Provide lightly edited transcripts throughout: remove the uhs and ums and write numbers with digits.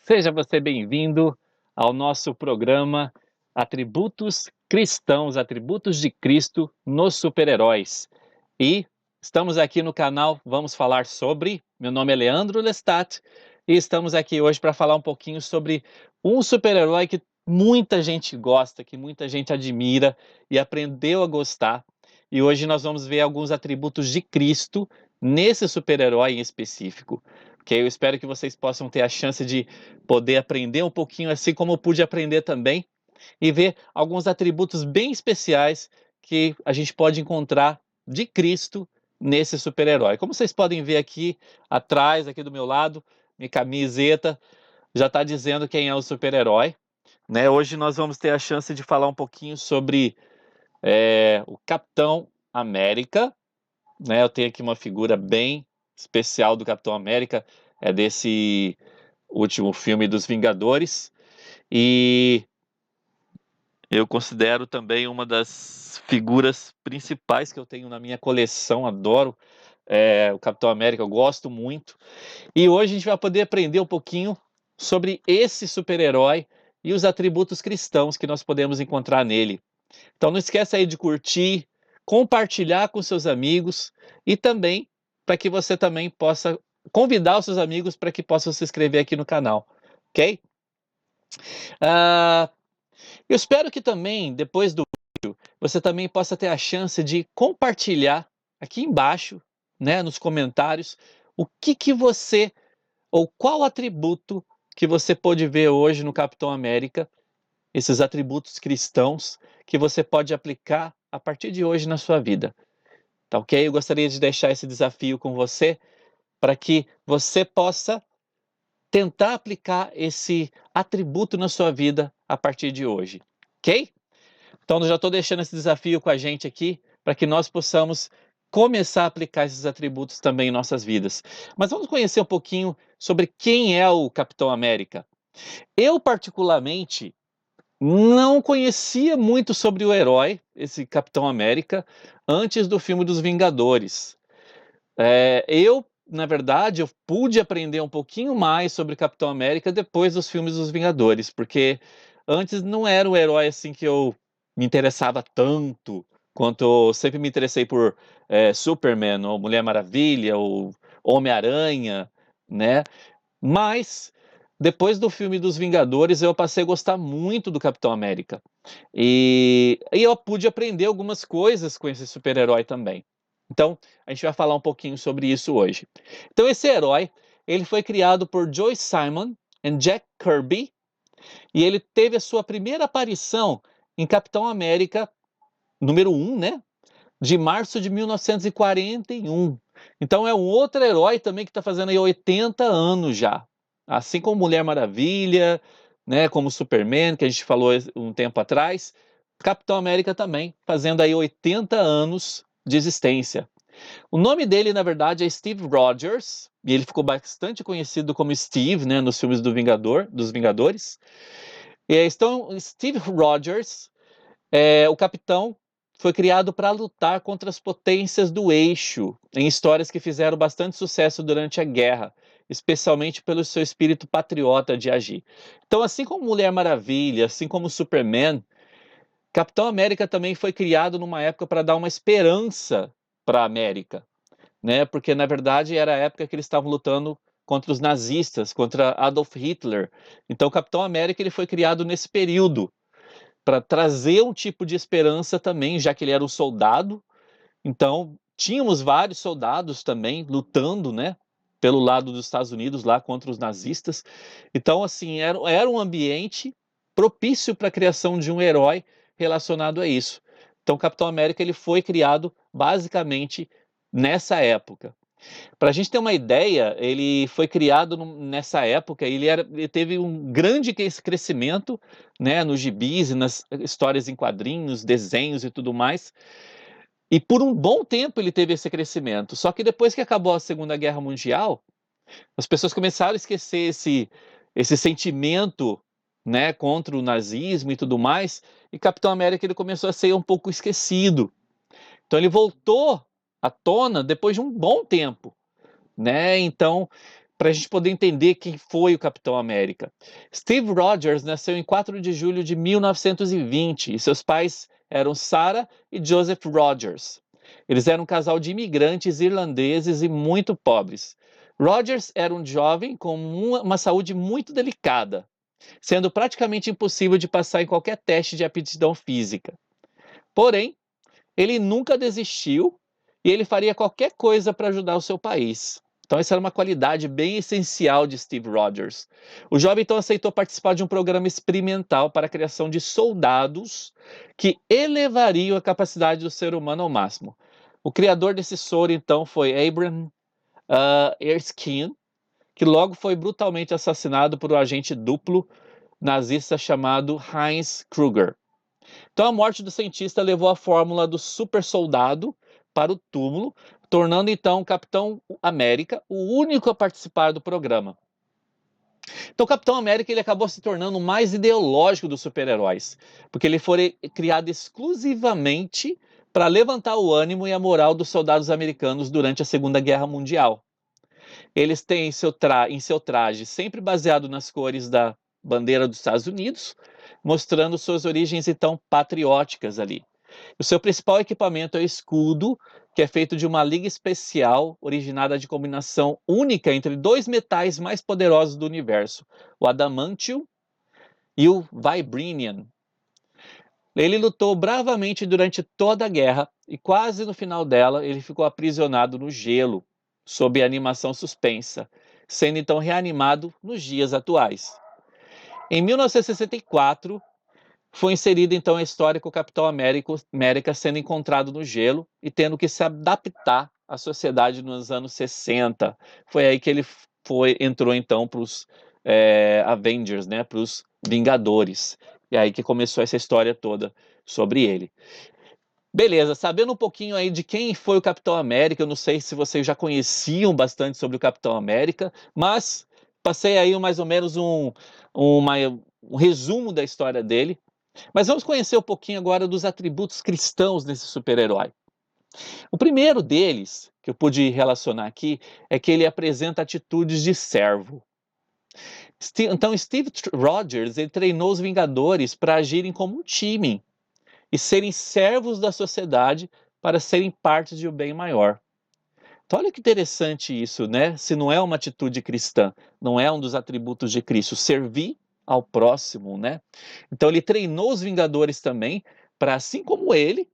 Seja você bem-vindo ao nosso programa Atributos Cristãos, Atributos de Cristo nos Super-Heróis. E estamos aqui no canal Vamos Falar Sobre. Meu nome é Leandro Lestat e estamos aqui hoje para falar um pouquinho sobre um super-herói que muita gente gosta, que muita gente admira e aprendeu a gostar. E hoje nós vamos ver alguns atributos de Cristo nesse super-herói em específico. Que eu espero que vocês possam ter a chance de poder aprender um pouquinho, assim como eu pude aprender também, e ver alguns atributos bem especiais que a gente pode encontrar de Cristo nesse super-herói. Como vocês podem ver aqui atrás, aqui do meu lado, minha camiseta já está dizendo quem é o super-herói. Né? Hoje nós vamos ter a chance de falar um pouquinho sobre o Capitão América. Né? Eu tenho aqui uma figura bem especial do Capitão América, é desse último filme dos Vingadores, e eu considero também uma das figuras principais que eu tenho na minha coleção, adoro o Capitão América, eu gosto muito, e hoje a gente vai poder aprender um pouquinho sobre esse super-herói e os atributos cristãos que nós podemos encontrar nele. Então não esqueça aí de curtir, compartilhar com seus amigos e também para que você também possa convidar os seus amigos para que possam se inscrever aqui no canal, ok? Ah, eu espero que também, depois do vídeo, você também possa ter a chance de compartilhar aqui embaixo, né, nos comentários, o que você, ou qual atributo que você pôde ver hoje no Capitão América, esses atributos cristãos que você pode aplicar a partir de hoje na sua vida. Tá ok? Eu gostaria de deixar esse desafio com você para que você possa tentar aplicar esse atributo na sua vida a partir de hoje, ok? Então, eu já estou deixando esse desafio com a gente aqui para que nós possamos começar a aplicar esses atributos também em nossas vidas. Mas vamos conhecer um pouquinho sobre quem é o Capitão América. Eu, particularmente, não conhecia muito sobre o herói, esse Capitão América, antes do filme dos Vingadores. Na verdade, eu pude aprender um pouquinho mais sobre Capitão América depois dos filmes dos Vingadores, porque antes não era um herói assim que eu me interessava tanto, quanto eu sempre me interessei por Superman, ou Mulher Maravilha, ou Homem-Aranha, né? Mas depois do filme dos Vingadores, eu passei a gostar muito do Capitão América. E eu pude aprender algumas coisas com esse super-herói também. Então, a gente vai falar um pouquinho sobre isso hoje. Então, esse herói, ele foi criado por Joe Simon e Jack Kirby, e ele teve a sua primeira aparição em Capitão América número 1, né? De março de 1941. Então é um outro herói também que está fazendo aí 80 anos já. Assim como Mulher Maravilha, né, como Superman, que a gente falou um tempo atrás, Capitão América também, fazendo aí 80 anos de existência. O nome dele, na verdade, é Steve Rogers, e ele ficou bastante conhecido como Steve, né, nos filmes dos Vingadores. Então, Steve Rogers o Capitão foi criado para lutar contra as potências do eixo, em histórias que fizeram bastante sucesso durante a guerra, especialmente pelo seu espírito patriota de agir. Então, assim como Mulher Maravilha, assim como Superman, Capitão América também foi criado numa época para dar uma esperança para a América, né? Porque na verdade era a época que eles estavam lutando contra os nazistas, contra Adolf Hitler. Então, Capitão América ele foi criado nesse período para trazer um tipo de esperança também, já que ele era um soldado. Então, tínhamos vários soldados também lutando, né, pelo lado dos Estados Unidos lá contra os nazistas. Então, assim, era um ambiente propício para a criação de um herói relacionado a isso. Então, o Capitão América ele foi criado basicamente nessa época. Para a gente ter uma ideia, ele foi criado nessa época, ele teve um grande crescimento, né, nos gibis e nas histórias em quadrinhos, desenhos e tudo mais. E por um bom tempo ele teve esse crescimento. Só que depois que acabou a Segunda Guerra Mundial, as pessoas começaram a esquecer esse sentimento, né, contra o nazismo e tudo mais, e Capitão América ele começou a ser um pouco esquecido. Então ele voltou à tona depois de um bom tempo, né? Então, para a gente poder entender quem foi o Capitão América. Steve Rogers nasceu em 4 de julho de 1920 e seus pais eram Sarah e Joseph Rogers. Eles eram um casal de imigrantes irlandeses e muito pobres. Rogers era um jovem com uma saúde muito delicada, sendo praticamente impossível de passar em qualquer teste de aptidão física. Porém, ele nunca desistiu e ele faria qualquer coisa para ajudar o seu país. Então, essa era uma qualidade bem essencial de Steve Rogers. O jovem então aceitou participar de um programa experimental para a criação de soldados que elevariam a capacidade do ser humano ao máximo. O criador desse soro, então, foi Abraham Erskine, que logo foi brutalmente assassinado por um agente duplo nazista chamado Heinz Krüger. Então, a morte do cientista levou a fórmula do super soldado para o túmulo, tornando então o Capitão América o único a participar do programa. Então, o Capitão América ele acabou se tornando o mais ideológico dos super-heróis, porque ele foi criado exclusivamente para levantar o ânimo e a moral dos soldados americanos durante a Segunda Guerra Mundial. Eles têm em seu traje, sempre baseado nas cores da bandeira dos Estados Unidos, mostrando suas origens então patrióticas ali. O seu principal equipamento é o escudo, que é feito de uma liga especial originada de combinação única entre dois metais mais poderosos do universo, o adamantium e o vibranium. Ele lutou bravamente durante toda a guerra e quase no final dela ele ficou aprisionado no gelo, sob animação suspensa, sendo então reanimado nos dias atuais. Em 1964, foi inserida então a história com o Capitão América sendo encontrado no gelo e tendo que se adaptar à sociedade nos anos 60. Foi aí que ele entrou então para os Avengers, né, para os Vingadores. E aí que começou essa história toda sobre ele. Beleza, sabendo um pouquinho aí de quem foi o Capitão América, eu não sei se vocês já conheciam bastante sobre o Capitão América, mas passei aí mais ou menos um resumo da história dele. Mas vamos conhecer um pouquinho agora dos atributos cristãos desse super-herói. O primeiro deles, que eu pude relacionar aqui, é que ele apresenta atitudes de servo. Então, Steve Rogers ele treinou os Vingadores para agirem como um time e serem servos da sociedade para serem parte de um bem maior. Então, olha que interessante isso, né? Se não é uma atitude cristã, não é um dos atributos de Cristo, servir ao próximo, né? Então, ele treinou os Vingadores também para, assim como ele,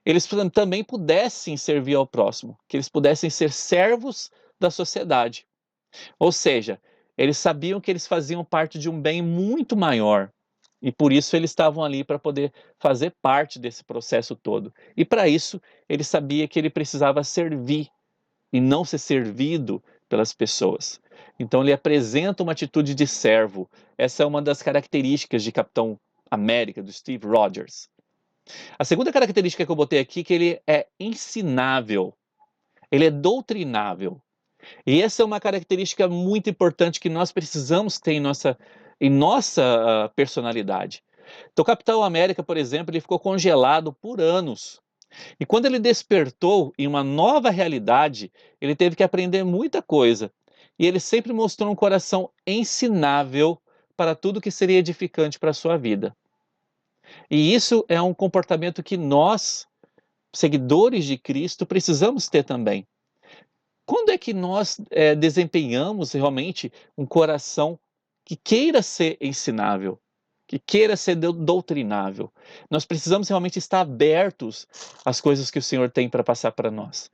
eles também pudessem servir ao próximo, que eles pudessem ser servos da sociedade. Ou seja, eles sabiam que eles faziam parte de um bem muito maior. E por isso eles estavam ali para poder fazer parte desse processo todo. E para isso, ele sabia que ele precisava servir e não ser servido pelas pessoas. Então ele apresenta uma atitude de servo. Essa é uma das características de Capitão América, do Steve Rogers. A segunda característica que eu botei aqui é que ele é ensinável. Ele é doutrinável. E essa é uma característica muito importante que nós precisamos ter em nossa personalidade. Então, o Capitão América, por exemplo, ele ficou congelado por anos. E quando ele despertou em uma nova realidade, ele teve que aprender muita coisa. E ele sempre mostrou um coração ensinável para tudo que seria edificante para a sua vida. E isso é um comportamento que nós, seguidores de Cristo, precisamos ter também. Quando é que nós desempenhamos realmente um coração que queira ser ensinável, que queira ser doutrinável? Nós precisamos realmente estar abertos às coisas que o Senhor tem para passar para nós.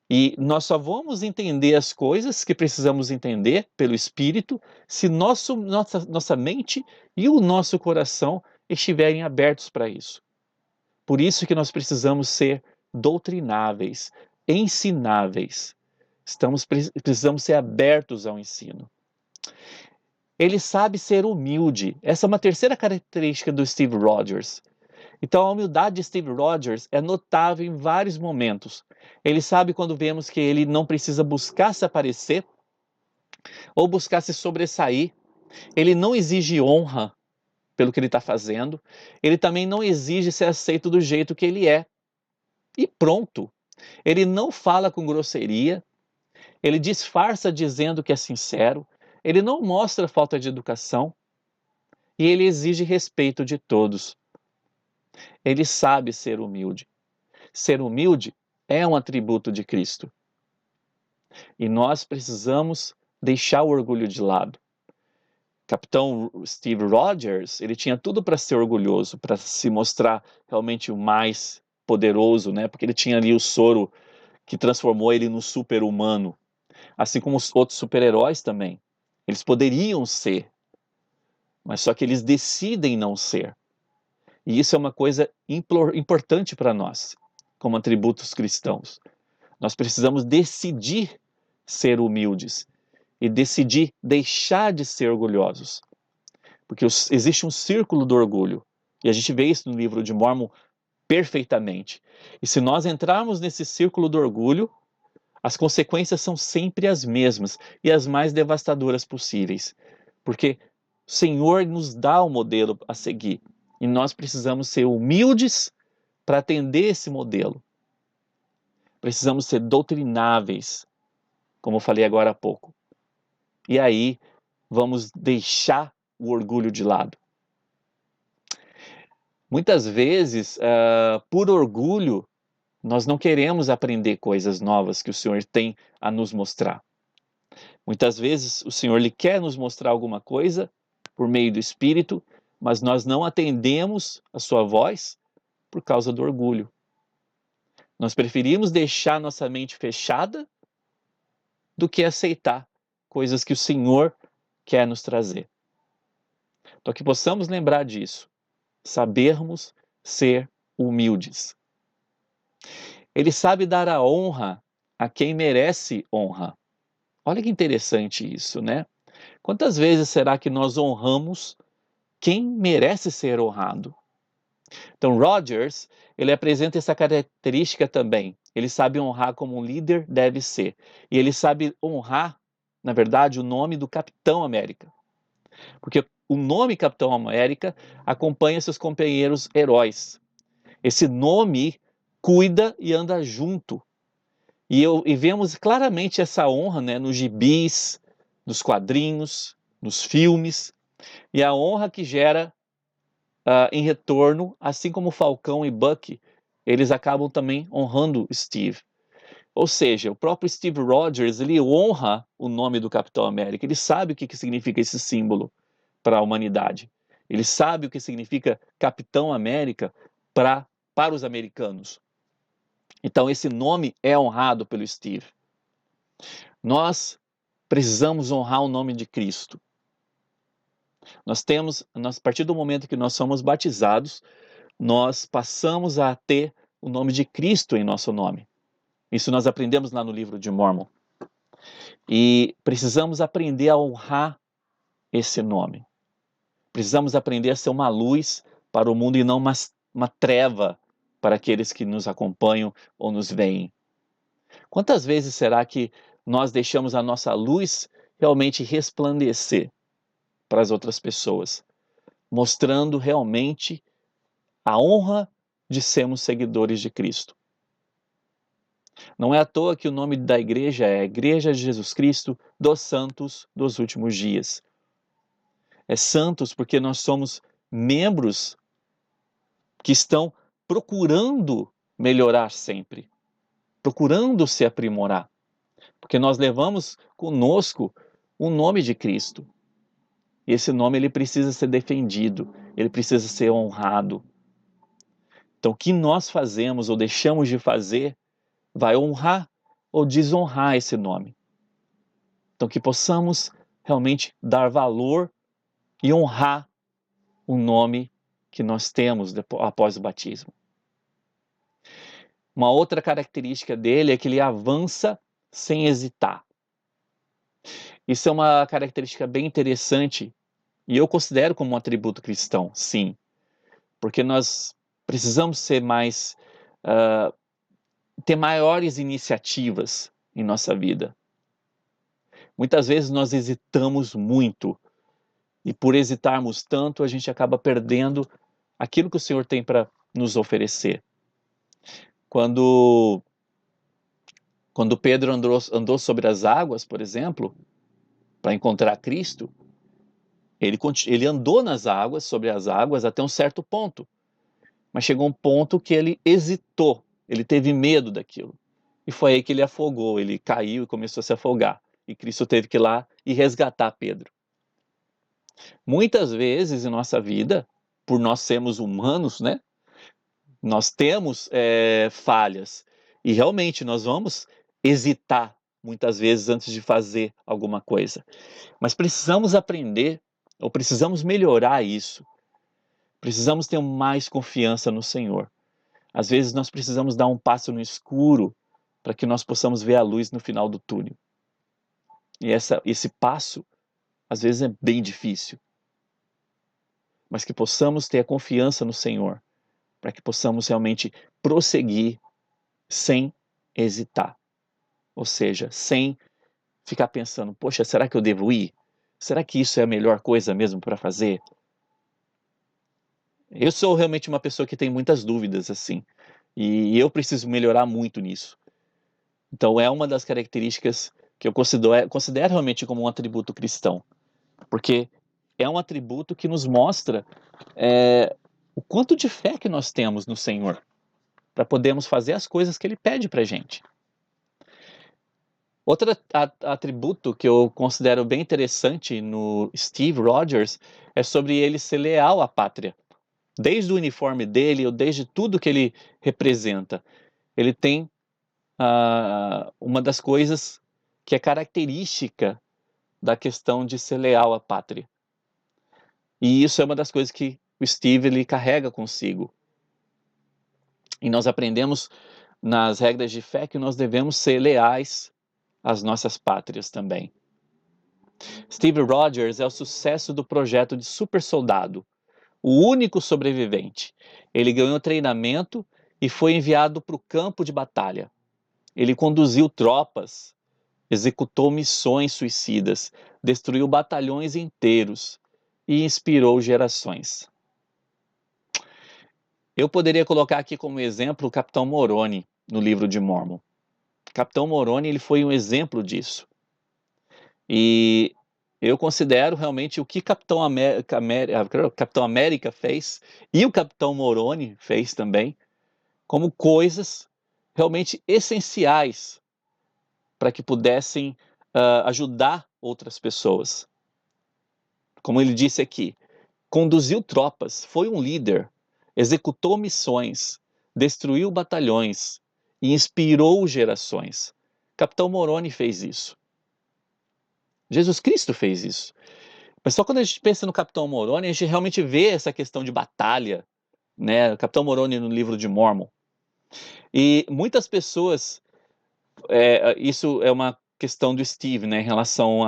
E nós só vamos entender as coisas que precisamos entender pelo Espírito se nossa mente e o nosso coração estiverem abertos para isso. Por isso que nós precisamos ser doutrináveis, ensináveis. Precisamos ser abertos ao ensino. Ele sabe ser humilde. Essa é uma terceira característica do Steve Rogers. Então, a humildade de Steve Rogers é notável em vários momentos. Ele sabe quando vemos que ele não precisa buscar se aparecer ou buscar se sobressair. Ele não exige honra pelo que ele está fazendo. Ele também não exige ser aceito do jeito que ele é. E pronto. Ele não fala com grosseria. ele disfarça dizendo que é sincero, ele não mostra falta de educação e ele exige respeito de todos. Ele sabe ser humilde. Ser humilde é um atributo de Cristo. E nós precisamos deixar o orgulho de lado. Capitão Steve Rogers, ele tinha tudo para ser orgulhoso, para se mostrar realmente o mais poderoso, né? Porque ele tinha ali o soro que transformou ele no super-humano, assim como os outros super-heróis também. Eles poderiam ser, mas só que eles decidem não ser. E isso é uma coisa importante para nós, como atributos cristãos. Nós precisamos decidir ser humildes e decidir deixar de ser orgulhosos. Porque existe um círculo do orgulho, e a gente vê isso no livro de Mórmon perfeitamente. E se nós entrarmos nesse círculo do orgulho, as consequências são sempre as mesmas e as mais devastadoras possíveis. Porque o Senhor nos dá o modelo a seguir, e nós precisamos ser humildes para atender esse modelo. Precisamos ser doutrináveis, como eu falei agora há pouco. E aí, vamos deixar o orgulho de lado. Muitas vezes, por orgulho, nós não queremos aprender coisas novas que o Senhor tem a nos mostrar. Muitas vezes, o Senhor lhe quer nos mostrar alguma coisa por meio do Espírito, mas nós não atendemos a sua voz por causa do orgulho. Nós preferimos deixar nossa mente fechada do que aceitar coisas que o Senhor quer nos trazer. Então, que possamos lembrar disso, sabermos ser humildes. Ele sabe dar a honra a quem merece honra. Olha que interessante isso, né? Quantas vezes será que nós honramos quem merece ser honrado? Então, Rogers, ele apresenta essa característica também. Ele sabe honrar como um líder deve ser. E ele sabe honrar, na verdade, o nome do Capitão América. Porque o nome Capitão América acompanha seus companheiros heróis. Esse nome cuida e anda junto. E vemos claramente essa honra, né, nos gibis, nos quadrinhos, nos filmes, e a honra que gera em retorno, assim como Falcão e Bucky, eles acabam também honrando Steve. Ou seja, o próprio Steve Rogers, ele honra o nome do Capitão América, ele sabe o que significa esse símbolo para a humanidade. Ele sabe o que significa Capitão América para os americanos. Então esse nome é honrado pelo Steve. Nós precisamos honrar o nome de Cristo. A partir do momento que nós somos batizados, nós passamos a ter o nome de Cristo em nosso nome. Isso nós aprendemos lá no livro de Mórmon. E precisamos aprender a honrar esse nome. Precisamos aprender a ser uma luz para o mundo e não uma treva para aqueles que nos acompanham ou nos veem. Quantas vezes será que nós deixamos a nossa luz realmente resplandecer para as outras pessoas, mostrando realmente a honra de sermos seguidores de Cristo? Não é à toa que o nome da igreja é Igreja de Jesus Cristo dos Santos dos Últimos Dias. É santos porque nós somos membros que estão procurando melhorar sempre, procurando se aprimorar, porque nós levamos conosco o nome de Cristo. E esse nome ele precisa ser defendido, ele precisa ser honrado. Então, o que nós fazemos ou deixamos de fazer vai honrar ou desonrar esse nome. Então, que possamos realmente dar valor e honrar o nome que nós temos após o batismo. Uma outra característica dele é que ele avança sem hesitar. Isso é uma característica bem interessante e eu considero como um atributo cristão, sim. Porque nós precisamos ser ter maiores iniciativas em nossa vida. Muitas vezes nós hesitamos muito e por hesitarmos tanto a gente acaba perdendo aquilo que o Senhor tem para nos oferecer. Quando Quando Pedro andou sobre as águas, por exemplo, para encontrar Cristo, ele andou nas águas, sobre as águas, até um certo ponto. Mas chegou um ponto que ele hesitou, ele teve medo daquilo. E foi aí que ele afogou, ele caiu e começou a se afogar. E Cristo teve que ir lá e resgatar Pedro. Muitas vezes em nossa vida, por nós sermos humanos, né? Nós temos falhas. E realmente nós vamos hesitar muitas vezes antes de fazer alguma coisa. Mas precisamos aprender, ou precisamos melhorar isso. Precisamos ter mais confiança no Senhor. Às vezes nós precisamos dar um passo no escuro para que nós possamos ver a luz no final do túnel. E esse passo, às vezes, é bem difícil. Mas que possamos ter a confiança no Senhor, para que possamos realmente prosseguir sem hesitar. Ou seja, sem ficar pensando, poxa, será que eu devo ir? Será que isso é a melhor coisa mesmo para fazer? Eu sou realmente uma pessoa que tem muitas dúvidas, assim. E eu preciso melhorar muito nisso. Então é uma das características que eu considero realmente como um atributo cristão. Porque é um atributo que nos mostra o quanto de fé que nós temos no Senhor, para podermos fazer as coisas que Ele pede para a gente. Outro atributo que eu considero bem interessante no Steve Rogers é sobre ele ser leal à pátria. Desde o uniforme dele, ou desde tudo que ele representa, ele tem uma das coisas que é característica da questão de ser leal à pátria. E isso é uma das coisas que o Steve ele carrega consigo. E nós aprendemos nas regras de fé que nós devemos ser leais às nossas pátrias também. Steve Rogers é o sucesso do projeto de super soldado, o único sobrevivente. Ele ganhou treinamento e foi enviado para o campo de batalha. Ele conduziu tropas, executou missões suicidas, destruiu batalhões inteiros e inspirou gerações. Eu poderia colocar aqui como exemplo o Capitão Moroni no livro de Mórmon. Capitão Moroni ele foi um exemplo disso. E eu considero realmente o que Capitão América fez e o Capitão Moroni fez também como coisas realmente essenciais para que pudessem ajudar outras pessoas. Como ele disse aqui, conduziu tropas, foi um líder, executou missões, destruiu batalhões e inspirou gerações. Capitão Moroni fez isso. Jesus Cristo fez isso. Mas só quando a gente pensa no Capitão Moroni, a gente realmente vê essa questão de batalha, né? O Capitão Moroni no livro de Mórmon. E muitas pessoas, isso é uma questão do Steve, né, em relação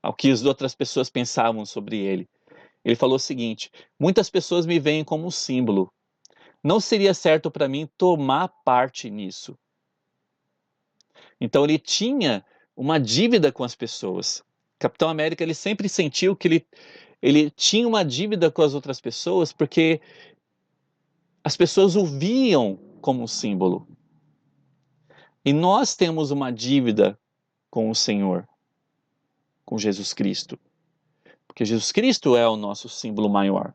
ao que as outras pessoas pensavam sobre ele. Ele falou o seguinte: muitas pessoas me veem como um símbolo. Não seria certo para mim tomar parte nisso. Então ele tinha uma dívida com as pessoas. Capitão América ele sempre sentiu que ele tinha uma dívida com as outras pessoas porque as pessoas o viam como um símbolo. E nós temos uma dívida com o Senhor, com Jesus Cristo. Porque Jesus Cristo é o nosso símbolo maior.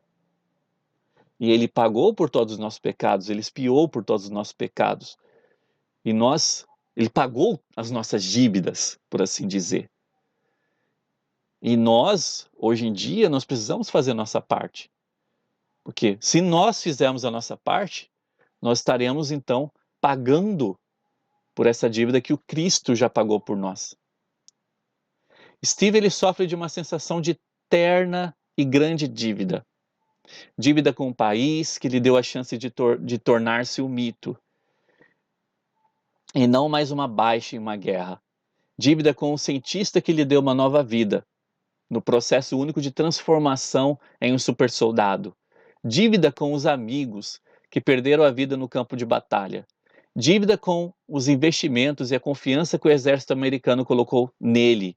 E ele pagou por todos os nossos pecados, ele expiou por todos os nossos pecados. E ele pagou as nossas dívidas, por assim dizer. E nós, hoje em dia, nós precisamos fazer a nossa parte. Porque se nós fizermos a nossa parte, nós estaremos então pagando por essa dívida que o Cristo já pagou por nós. Steve ele sofre de uma sensação de eterna e grande dívida. Dívida com o país que lhe deu a chance de tornar-se um mito. E não mais uma baixa em uma guerra. Dívida com o cientista que lhe deu uma nova vida, no processo único de transformação em um supersoldado. Dívida com os amigos que perderam a vida no campo de batalha. Dívida com os investimentos e a confiança que o exército americano colocou nele.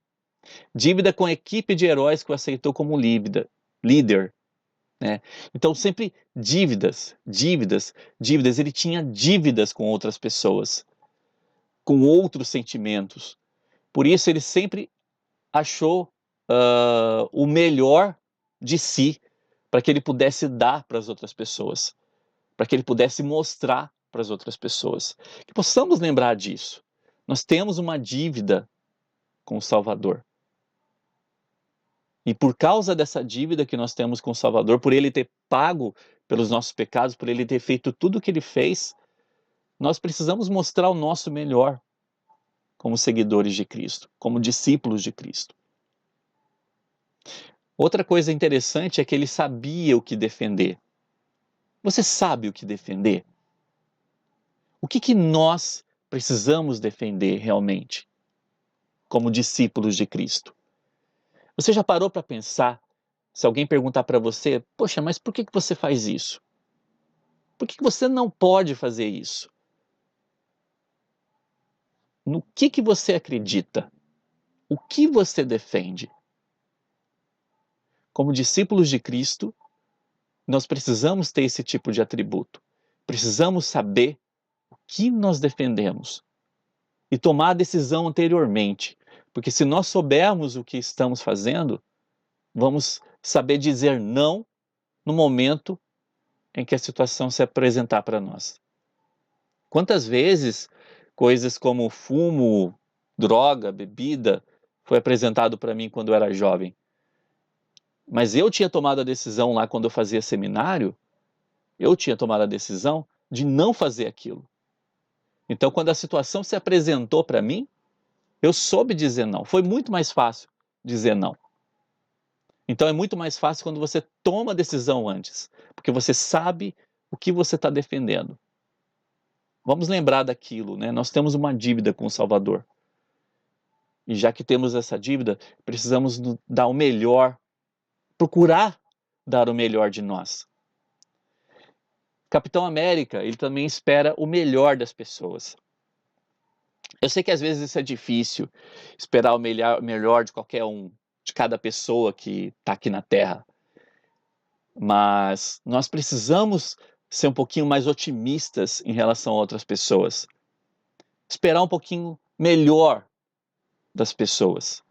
Dívida com a equipe de heróis que o aceitou como líder. Né? Então sempre dívidas. Ele tinha dívidas com outras pessoas. com outros sentimentos. Por isso ele sempre achou o melhor de si, para que ele pudesse dar para as outras pessoas, para que ele pudesse mostrar para as outras pessoas. Que possamos lembrar disso. Nós temos uma dívida com o Salvador. E por causa dessa dívida que nós temos com o Salvador, por ele ter pago pelos nossos pecados, por ele ter feito tudo o que ele fez, nós precisamos mostrar o nosso melhor como seguidores de Cristo, como discípulos de Cristo. Outra coisa interessante é que ele sabia o que defender. Você sabe o que defender? O que nós precisamos defender realmente, como discípulos de Cristo? Você já parou para pensar, se alguém perguntar para você, poxa, mas por que você faz isso? Por que você não pode fazer isso? No que você acredita? O que você defende? Como discípulos de Cristo, nós precisamos ter esse tipo de atributo. Precisamos saber o que nós defendemos e tomar a decisão anteriormente. Porque se nós soubermos o que estamos fazendo, vamos saber dizer não no momento em que a situação se apresentar para nós. Quantas vezes coisas como fumo, droga, bebida, foi apresentado para mim quando eu era jovem. Mas eu tinha tomado a decisão lá quando eu fazia seminário, eu tinha tomado a decisão de não fazer aquilo. Então, quando a situação se apresentou para mim, eu soube dizer não. Foi muito mais fácil dizer não. Então, é muito mais fácil quando você toma a decisão antes, porque você sabe o que você está defendendo. Vamos lembrar daquilo, né? Nós temos uma dívida com o Salvador. E já que temos essa dívida, precisamos dar o melhor, procurar dar o melhor de nós. Capitão América, ele também espera o melhor das pessoas. Eu sei que às vezes isso é difícil, esperar o melhor de qualquer um, de cada pessoa que está aqui na Terra. Mas nós precisamos ser um pouquinho mais otimistas em relação a outras pessoas. Esperar um pouquinho melhor das pessoas.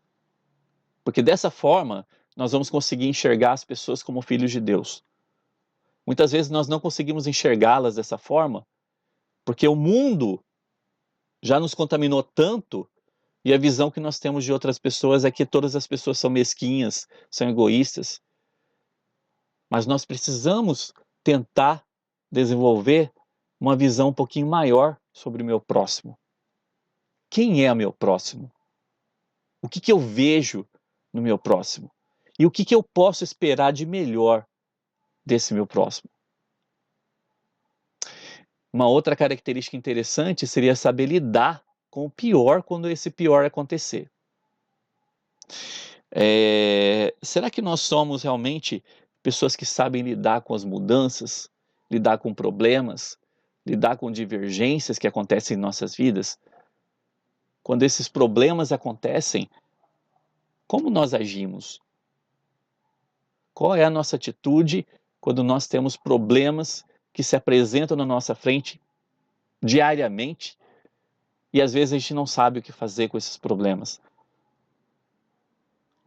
Porque dessa forma, nós vamos conseguir enxergar as pessoas como filhos de Deus. Muitas vezes nós não conseguimos enxergá-las dessa forma, porque o mundo já nos contaminou tanto, e a visão que nós temos de outras pessoas é que todas as pessoas são mesquinhas, são egoístas. Mas nós precisamos tentar desenvolver uma visão um pouquinho maior sobre o meu próximo. Quem é o meu próximo? O que eu vejo no meu próximo? E o que eu posso esperar de melhor desse meu próximo? Uma outra característica interessante seria saber lidar com o pior quando esse pior acontecer. Será que nós somos realmente pessoas que sabem lidar com as mudanças, lidar com problemas, lidar com divergências que acontecem em nossas vidas? Quando esses problemas acontecem, como nós agimos? Qual é a nossa atitude quando nós temos problemas que se apresentam na nossa frente diariamente e às vezes a gente não sabe o que fazer com esses problemas?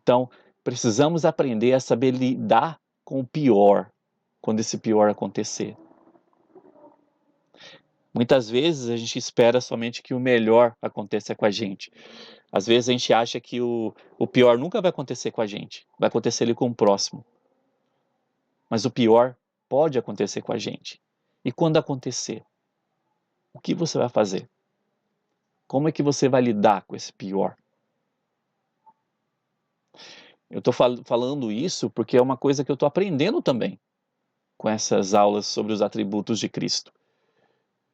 Então, precisamos aprender a saber lidar com o pior, quando esse pior acontecer. Muitas vezes a gente espera somente que o melhor aconteça com a gente. Às vezes a gente acha que o pior nunca vai acontecer com a gente, vai acontecer ali com o próximo. Mas o pior pode acontecer com a gente. E quando acontecer, o que você vai fazer? Como é que você vai lidar com esse pior? Eu estou falando isso porque é uma coisa que eu estou aprendendo também com essas aulas sobre os atributos de Cristo.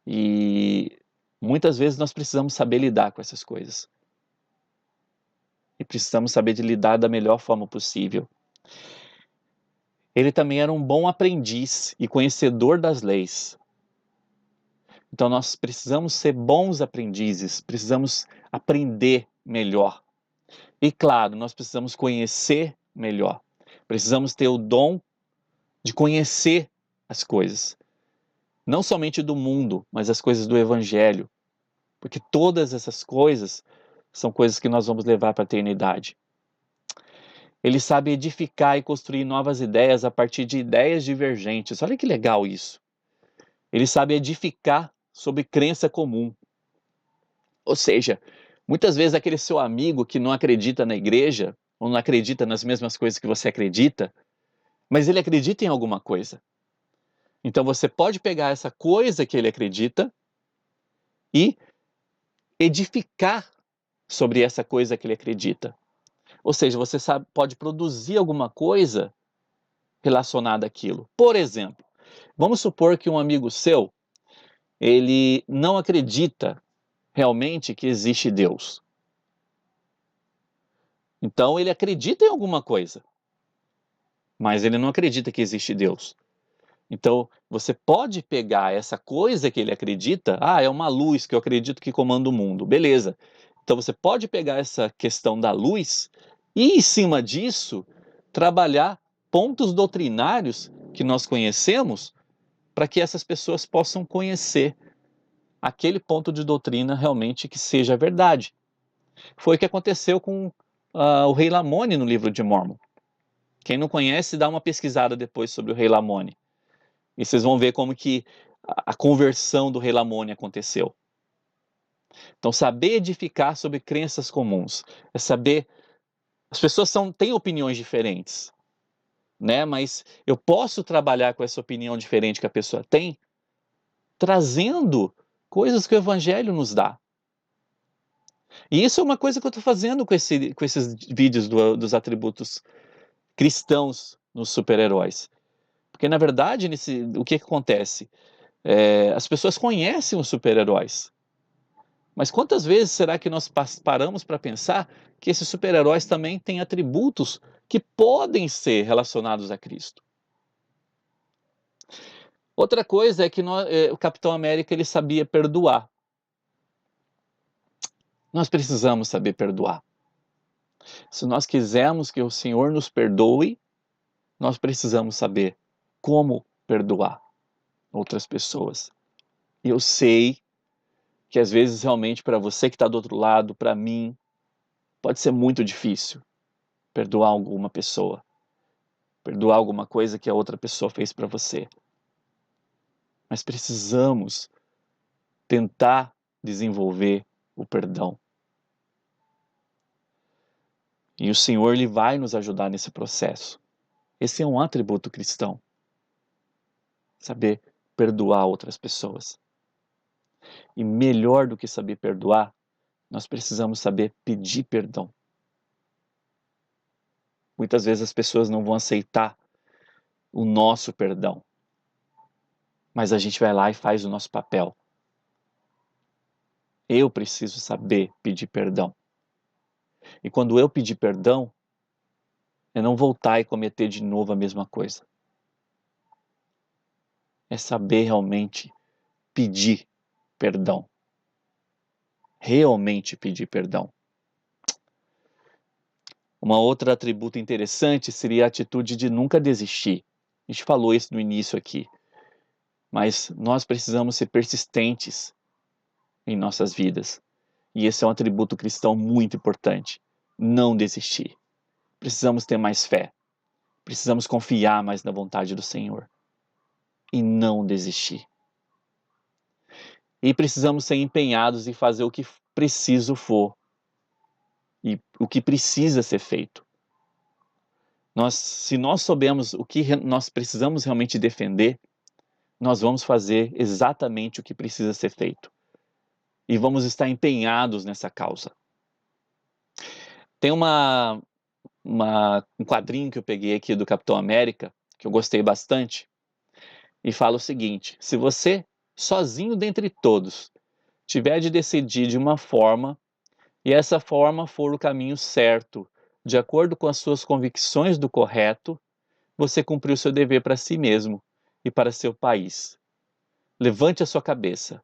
E muitas vezes nós precisamos saber lidar com essas coisas. E precisamos saber de lidar da melhor forma possível. Ele também era um bom aprendiz e conhecedor das leis. Então nós precisamos ser bons aprendizes, precisamos aprender melhor. E claro, nós precisamos conhecer melhor. Precisamos ter o dom de conhecer as coisas. Não somente do mundo, mas as coisas do Evangelho. porque todas essas coisas são coisas que nós vamos levar para a eternidade. Ele sabe edificar e construir novas ideias a partir de ideias divergentes. Olha que legal isso. Ele sabe edificar sobre crença comum. Ou seja, muitas vezes aquele seu amigo que não acredita na igreja, ou não acredita nas mesmas coisas que você acredita, mas ele acredita em alguma coisa. Então você pode pegar essa coisa que ele acredita e edificar sobre essa coisa que ele acredita. Ou seja, você pode produzir alguma coisa relacionada àquilo. Por exemplo, vamos supor que um amigo seu, ele não acredita realmente que existe Deus. Então ele acredita em alguma coisa, mas ele não acredita que existe Deus. Então você pode pegar essa coisa que ele acredita, é uma luz que eu acredito que comanda o mundo, beleza. Então você pode pegar essa questão da luz e, em cima disso, trabalhar pontos doutrinários que nós conhecemos para que essas pessoas possam conhecer aquele ponto de doutrina realmente que seja verdade. Foi o que aconteceu com o rei Lamone no livro de Mórmon. Quem não conhece, dá uma pesquisada depois sobre o rei Lamone. E vocês vão ver como que a conversão do rei Lamone aconteceu. Então, saber edificar sobre crenças comuns, é saber... As pessoas têm opiniões diferentes, né? Mas eu posso trabalhar com essa opinião diferente que a pessoa tem, trazendo coisas que o Evangelho nos dá. E isso é uma coisa que eu estou fazendo com esses vídeos dos atributos cristãos nos super-heróis. Porque, na verdade, o que acontece? As pessoas conhecem os super-heróis. Mas quantas vezes será que nós paramos para pensar que esses super-heróis também têm atributos que podem ser relacionados a Cristo? Outra coisa é que o Capitão América ele sabia perdoar. Nós precisamos saber perdoar. Se nós quisermos que o Senhor nos perdoe, nós precisamos saber como perdoar outras pessoas. E eu sei que às vezes realmente para você que está do outro lado, para mim, pode ser muito difícil perdoar alguma pessoa, perdoar alguma coisa que a outra pessoa fez para você. Mas precisamos tentar desenvolver o perdão. E o Senhor ele vai nos ajudar nesse processo. Esse é um atributo cristão. Saber perdoar outras pessoas. E melhor do que saber perdoar, nós precisamos saber pedir perdão. Muitas vezes as pessoas não vão aceitar o nosso perdão. Mas a gente vai lá e faz o nosso papel. Eu preciso saber pedir perdão. E quando eu pedir perdão, é não voltar e cometer de novo a mesma coisa. É saber realmente pedir perdão. Realmente pedir perdão. Uma outra atributo interessante seria a atitude de nunca desistir. A gente falou isso no início aqui. Mas nós precisamos ser persistentes em nossas vidas. E esse é um atributo cristão muito importante. Não desistir. Precisamos ter mais fé. Precisamos confiar mais na vontade do Senhor. E não desistir. E precisamos ser empenhados em fazer o que preciso for. E o que precisa ser feito. Se nós soubermos o que nós precisamos realmente defender, nós vamos fazer exatamente o que precisa ser feito. E vamos estar empenhados nessa causa. Tem um quadrinho que eu peguei aqui do Capitão América, que eu gostei bastante, e fala o seguinte: se você, sozinho dentre todos, tiver de decidir de uma forma, e essa forma for o caminho certo, de acordo com as suas convicções do correto, você cumpriu seu dever para si mesmo e para seu país. Levante a sua cabeça.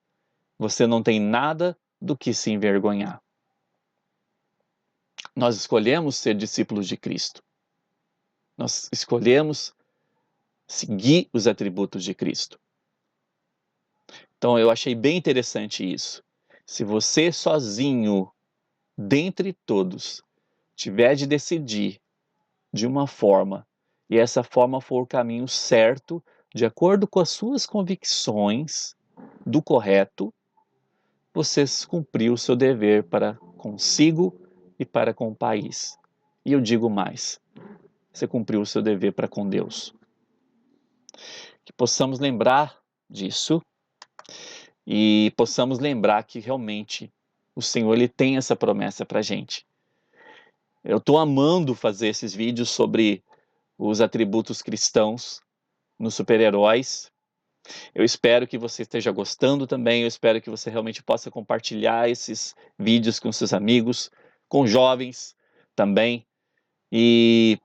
Você não tem nada do que se envergonhar. Nós escolhemos ser discípulos de Cristo. Nós escolhemos seguir os atributos de Cristo. Então eu achei bem interessante isso. Se você sozinho, dentre todos, tiver de decidir de uma forma, e essa forma for o caminho certo, de acordo com as suas convicções do correto, você cumpriu o seu dever para consigo e para com o país. E eu digo mais, você cumpriu o seu dever para com Deus. Que possamos lembrar disso e possamos lembrar que realmente o Senhor ele tem essa promessa para a gente. Eu estou amando fazer esses vídeos sobre os atributos cristãos nos super-heróis. Eu espero que você esteja gostando também, eu espero que você realmente possa compartilhar esses vídeos com seus amigos, com jovens também, e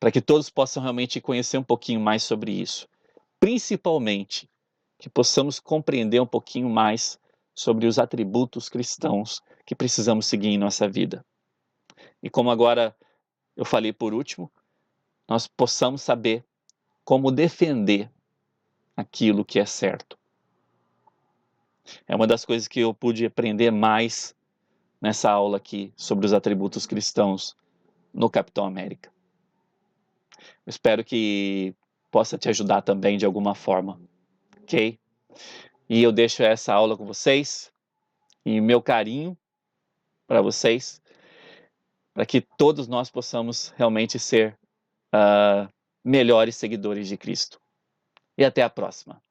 para que todos possam realmente conhecer um pouquinho mais sobre isso. Principalmente, que possamos compreender um pouquinho mais sobre os atributos cristãos que precisamos seguir em nossa vida. E como agora eu falei por último, nós possamos saber como defender aquilo que é certo. É uma das coisas que eu pude aprender mais nessa aula aqui sobre os atributos cristãos no Capitão América. Eu espero que possa te ajudar também de alguma forma, ok? E eu deixo essa aula com vocês e meu carinho para vocês, para que todos nós possamos realmente ser melhores seguidores de Cristo. E até a próxima.